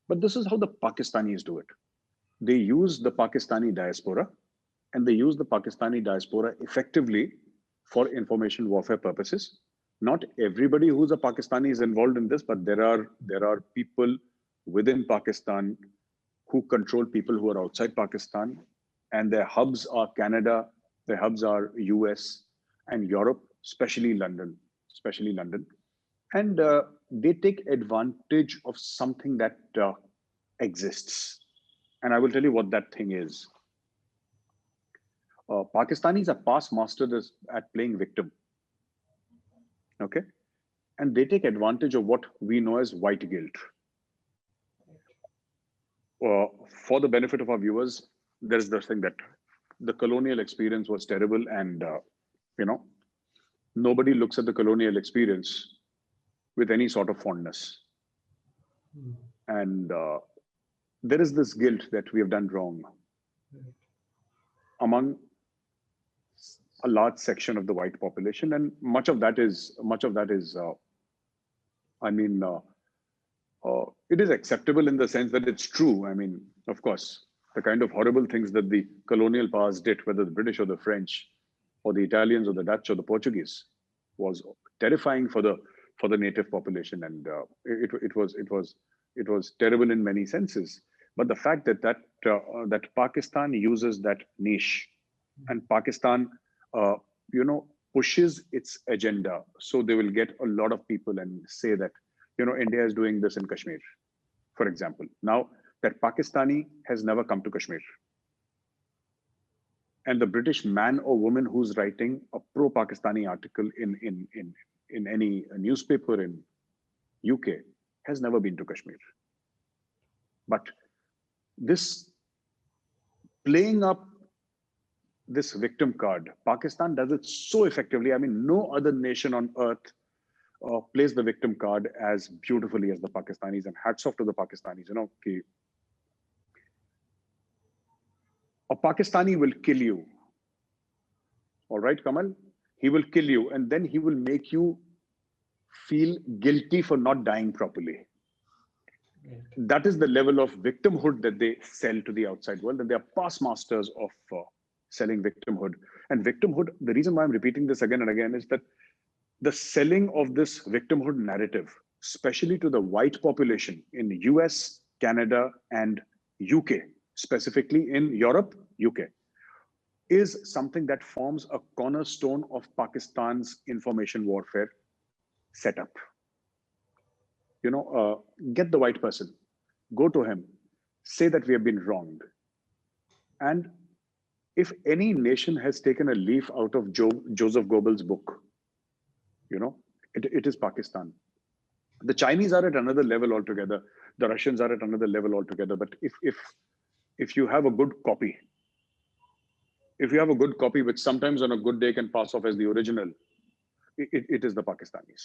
But this is how the Pakistanis do it. They use the Pakistani diaspora, and they use the Pakistani diaspora effectively for information warfare purposes. Not everybody who's a Pakistani is involved in this, but there are people within Pakistan who control people who are outside Pakistan, and their hubs are Canada, their hubs are US and Europe, especially London, and they take advantage of something that exists. And I will tell you what that thing is. Pakistanis are past masters at playing victim. Okay, and they take advantage of what we know as white guilt. For the benefit of our viewers, there's this thing that the colonial experience was terrible, and you know, nobody looks at the colonial experience with any sort of fondness. And there is this guilt that we have done wrong among a large section of the white population, and much of that is I mean, it is acceptable in the sense that it's true. I mean, of course, the kind of horrible things that the colonial powers did, whether the British or the French, or the Italians or the Dutch or the Portuguese, was terrifying for the native population, and it was terrible in many senses. But the fact that Pakistan uses that niche, and Pakistan, uh, pushes its agenda, so they will get a lot of people and say that India is doing this in Kashmir, for example. Now that Pakistani has never come to Kashmir, and the British man or woman who's writing a pro-Pakistani article in any newspaper in UK has never been to Kashmir. But this playing up this victim card, Pakistan does it so effectively. I mean, no other nation on earth plays the victim card as beautifully as the Pakistanis. And hats off to the Pakistanis. A Pakistani will kill you. All right, Kamal? He will kill you, and then he will make you feel guilty for not dying properly. That is the level of victimhood that they sell to the outside world, and they are past masters of selling victimhood. And victimhood, the reason why I'm repeating this again and again is that the selling of this victimhood narrative, especially to the white population in the US, Canada, and UK, specifically in Europe, UK, is something that forms a cornerstone of Pakistan's information warfare setup. Get the white person, go to him, say that we have been wronged. And if any nation has taken a leaf out of Joseph Goebbels' book, it is Pakistan. The Chinese are at another level altogether. The Russians are at another level altogether. But if you have a good copy, which sometimes on a good day can pass off as the original, it is the Pakistanis.